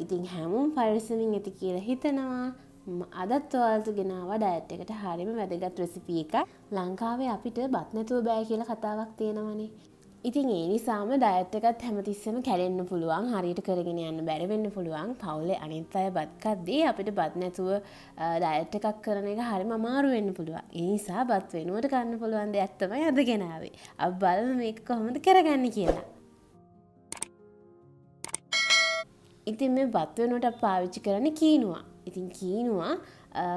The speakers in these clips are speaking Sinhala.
ඉතින් හැමෝම පරිස්සමින් ඇති කියලා හිතනවා. අදත් ඔයාලට ගෙනාවා ඩයට් එකට හරියම වැදගත් රෙසිපි එකක්. ලංකාවේ අපිට බත් නැතුව බෑ කියලා කතාවක් තියෙනවනේ. ඉතින් ඒ නිසාම ඩයට් එකත් හැමතිස්සෙම කැඩෙන්න පුළුවන්. හරියට කරගෙන යන්න බැරි වෙන්න පුළුවන්. පවුලේ අනිත් අය බත් කද්දී අපිට බත් නැතුව ඩයට් එකක් කරන එක හරියම අමාරු වෙන්න පුළුවන්. ඒ නිසා බත් වෙනුවට ගන්න පුළුවන් දෙයක් තමයි අද ගෙනාවේ. අපි බලමු මේක කොහොමද කරගන්නේ කියලා. ඉතින් මේ බත් වෙනුවට පාවිච්චි කරන්නේ කීනුවා. ඉතින් කීනුවා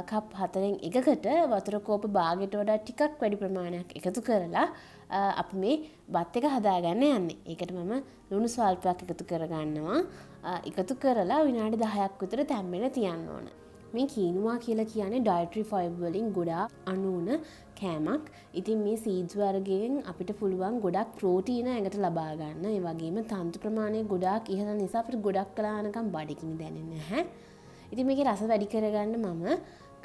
කප් 4න් එකකට වතුර කෝප භාගයට වඩා ටිකක් වැඩි ප්‍රමාණයක් එකතු කරලා අපි මේ බත් එක හදාගන්න යන්නේ. ඒකට මම ලුණු ස්වල්පයක් එකතු කරගන්නවා. එකතු කරලා විනාඩි 10ක් විතර තැම්බෙන්න තියන්න ඕන. මේ කීනුවා කියලා කියන්නේ ඩයටරි ෆයිබර් වලින් ගොඩාක් අණු වුණ කෑමක්. ඉතින් මේ සීඩ්ස් වර්ගයෙන් අපිට පුළුවන් ගොඩක් ප්‍රෝටීන ඇඟට ලබා ගන්න. ඒ වගේම තන්තු ප්‍රමාණය ගොඩාක් ඉහළ නිසා අපිට ගොඩක් කලානකම් බඩගිනි දැනෙන්නේ නැහැ. ඉතින් මේකේ රස වැඩි කරගන්න මම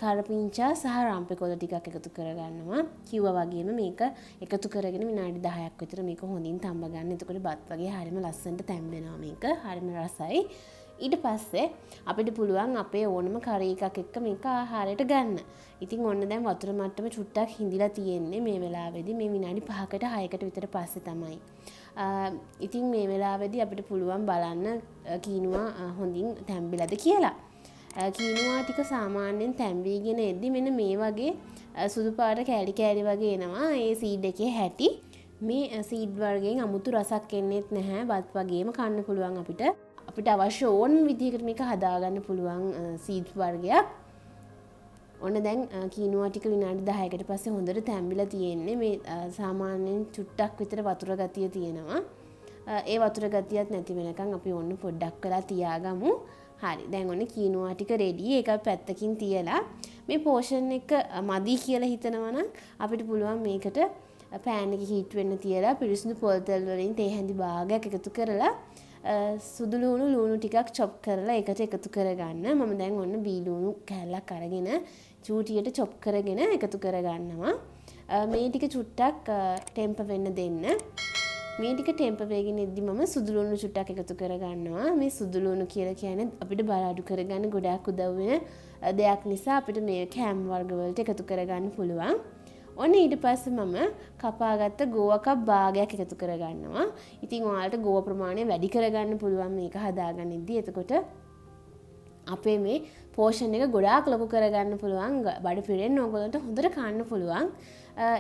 කරපිංචා සහ රම්පෙකොළ ටිකක් එකතු කරගන්නවා. කිව්වා වගේම මේක එකතු කරගෙන විනාඩි 10ක් විතර මේක හොඳින් තඹ ගන්න. එතකොට බත් වගේ හරියම ලස්සනට තැම්බෙනවා මේක. හරියම රසයි. ඊට පස්සේ අපිට පුළුවන් අපේ ඕනම කරි එකක් එක්ක මේක ආහාරයට ගන්න. ඉතින් ඔන්න දැන් වතුර මට්ටම චුට්ටක් හිඳිලා තියෙන්නේ මේ වෙලාවේදී මේ විනාඩි 5කට 6කට විතර පස්සේ තමයි. ඉතින් මේ වෙලාවේදී අපිට පුළුවන් බලන්න කීනුවා හොඳින් තැම්බිලාද කියලා. කීනුවා ටික සාමාන්‍යයෙන් තැම්බීගෙන එද්දි මෙන්න මේ වගේ සුදු පාට කෑලි කෑලි වගේ එනවා. ඒ සීඩ් එකේ හැටි. මේ සීඩ් වර්ගයෙන් අමුතු රසක් එන්නේත් නැහැ. බත් වගේම කන්න පුළුවන් අපිට. අපිට අවශ්‍ය ඕනම විදිහකට මේක හදාගන්න පුළුවන් සීඩ් වර්ගයක්. ඔන්න දැන් කීනුවා ටික විනාඩි 10කට පස්සේ හොඳට තැම්බිලා තියෙන්නේ. මේ සාමාන්‍යයෙන් චුට්ටක් විතර වතුර ගතිය තියෙනවා. ඒ වතුර ගතියත් නැති වෙනකන් අපි ඔන්න පොඩ්ඩක් කරලා තියාගමු. හරි. දැන් ඔන්න කීනුවා ටික රෙඩි. ඒක පැත්තකින් තියලා මේ පෝෂන් එක මදි කියලා හිතනවා නම් අපිට පුළුවන් මේකට පෑන් එක හීට් වෙන්න තියලා පිරිසිදු පොල් තෙල් වලින් තේ හැඳි භාගයක් එකතු කරලා සුදු ලුණු ටිකක් චොප් කරලා එකට එකතු කරගන්න. මම දැන් ඔන්න බී ලුණු කෑල්ලක් අරගෙන චූටියට චොප් කරගෙන එකතු කරගන්නවා. මේ ටික චුට්ටක් ටෙම්ප වෙන්න දෙන්න. මේ ටික ටෙම්ප වෙගෙන ඉද්දි මම සුදු ලුණු චුට්ටක් එකතු කරගන්නවා. මේ සුදු ලුණු කියලා කියන්නේ අපිට බර අඩු කරගන්න ගොඩාක් උදව් වෙන දෙයක් නිසා අපිට මේ කෑම වර්ග වලට එකතු කරගන්න පුළුවන්. ඔන්න ඊට පස්සේ මම කපාගත්ත ගෝවා කප් භාගයක් එකතු කරගන්නවා. ඉතින් ඔයාලට ගෝවා ප්‍රමාණය වැඩි කරගන්න පුළුවන් මේක හදාගනිද්දි. එතකොට අපේ මේ පෝෂන් එක ගොඩාක් ලොකු කරගන්න පුළුවන්. බඩ පිරෙන්න ඕගොල්ලන්ට හොඳට කන්න පුළුවන්.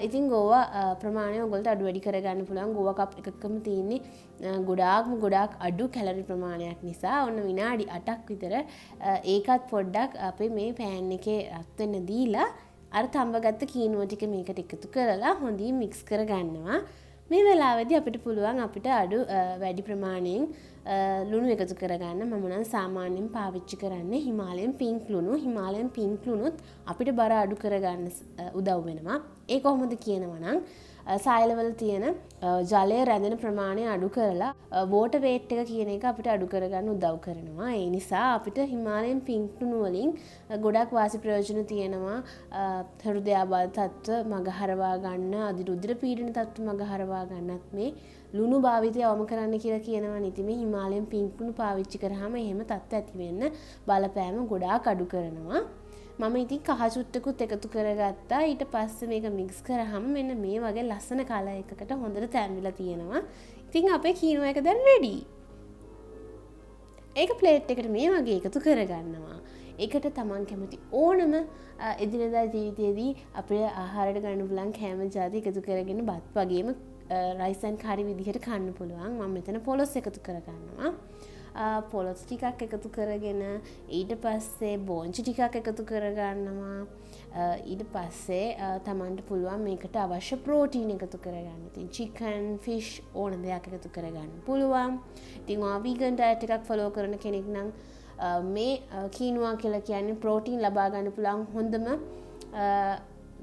ඉතින් ගෝවා ප්‍රමාණය ඔයගොල්ලන්ට අඩු වැඩි කරගන්න පුළුවන්. ගෝවා කප් එකකම තියෙන්නේ ගොඩාක් අඩු කැලරි ප්‍රමාණයක් නිසා ඔන්න විනාඩි 8ක් විතර ඒකත් පොඩ්ඩක් අපේ මේ පෑන් එකේ රත් වෙන්න දීලා අර තඹගත්ත කීනුවා ටික මේකට එකතු කරලා හොඳින් මික්ස් කරගන්නවා. මේ වෙලාවේදී අපිට පුළුවන් අපිට අඩු වැඩි ප්‍රමාණයෙන් ලුණු එකතු කරගන්න. මම නම් සාමාන්‍යයෙන් පාවිච්චි කරන්නේ හිමාලයන් පින්ක් ලුණු. හිමාලයන් පින්ක් ලුණුත් අපිට බර අඩු කරගන්න උදව් වෙනවා. ඒ කොහොමද කියනවා නම් සායලවල තියෙන ජලය රැඳෙන ප්‍රමාණය අඩු කරලා වෝටර් වේට් එක කියන එක අපිට අඩු කරගන්න උදව් කරනවා. ඒ නිසා අපිට හිමාලයන් පින්ක් ලුණු වලින් ගොඩක් වාසි ප්‍රයෝජන තියෙනවා. හෘදයාබාධ තත්ත්ව මගහරවා ගන්න, අධිරුධිර පීඩන තත්ත්ව මගහරවා ගන්නත් මේ ලුණු භාවිතය අවම කරන්න කියලා කියනවා. ඉතින් මේ හිමාලයන් පින්ක් ලුණු පාවිච්චි කරාම එහෙම තත්ත්ව ඇති වෙන්න බලපෑම ගොඩාක් අඩු කරනවා. මම ඉතින් කහ චුට්ටකුත් එකතු කරගත්තා. ඊට පස්සේ මේක මික්ස් කරාම මෙන්න මේ වගේ ලස්සන කලර් එකකට හොඳට තැම්බිලා තියෙනවා. ඉතින් අපේ කීනුවා එක දැන් රෙඩි. ඒක ප්ලේට් එකට මේ වගේ එකතු කරගන්නවා. ඒකට තමන් කැමති ඕනම එදිනෙදා ජීවිතයේදී අපේ ආහාරයට ගන්න පුළුවන් කෑම ಜಾති එකතු කරගෙන බත් වගේම රයිස් ඇන්ඩ් කරි විදිහට කන්න පුළුවන්. මම මෙතන පොලොස් එකතු කරගන්නවා. පොලොස් ටිකක් එකතු කරගෙන ඊට පස්සේ බෝංචි ටිකක් එකතු කරගන්නවා. ඊට පස්සේ තමන්ට පුළුවන් මේකට අවශ්‍ය ප්‍රෝටීන් එකතු කරගන්න. ඉතින් චිකන්, ෆිෂ් ඕන දෙයක් එකතු කරගන්න පුළුවන්. ඉතින් ඔයා වීගන් ඩයට් එකක් ෆලෝ කරන කෙනෙක් නම් මේ කීනුවා කියලා කියන්නේ ප්‍රෝටීන් ලබා ගන්න පුළුවන් හොඳම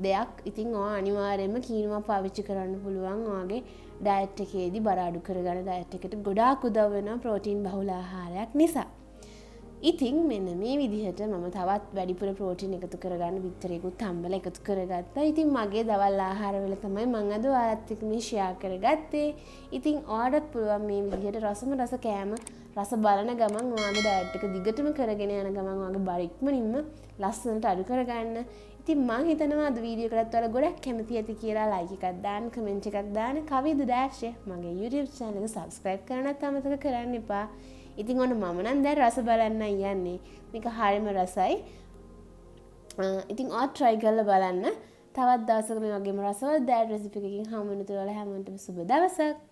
දෙයක්. ඉතින් ඔයා අනිවාර්යයෙන්ම කීනුවා පාවිච්චි කරන්න පුළුවන්. ඔයාගේ ඩයට් එකේදී බර අඩු කරගන්න ඩයට් එකට ගොඩාක් උදව් වෙනවා ප්‍රෝටීන් බහුල ආහාරයක් නිසා. ඉතින් මෙන්න මේ විදිහට මම තවත් වැඩිපුර ප්‍රෝටීන් එකතු කරගන්න බිත්තරයකුත් තම්බලා එකතු කරගත්තා. ඉතින් මගේ දවල් ආහාරවල තමයි මම අද ඔයාලත් එක්ක මේ ෂෙයා කරගත්තේ. ඉතින් ඔයාලට පුළුවන් මේ විදිහට රසම රස කෑම රස බලන ගමන් ඔයාගේ ඩයට් එක දිගටම කරගෙන යන ගමන් ඔයාගේ බර ඉක්මනින්ම ලස්සනට අඩු කරගන්න. ඉතින් මම හිතනවා අද වීඩියෝ එකටත් ඔයාලා ගොඩක් කැමති ඇති කියලා ලයික් එකක් දාන්න, කමෙන්ට් එකක් දාන්න. කවිද ඩෑෂ් මගේ YouTube channel එක subscribe කරන්නත් අමතක කරන්න එපා. ඉතින් ඔන්න මම නම් දැන් රස බලන්න යන්නේ. මේක හරියම රසයි. ඉතින් ඔයා try කරලා බලන්න. තවත් දවසක මේ වගේම රසවත් ඩයට් රෙසිපි එකකින් හමු වෙනතුරු ඔයාලා හැමෝටම සුබ දවසක්.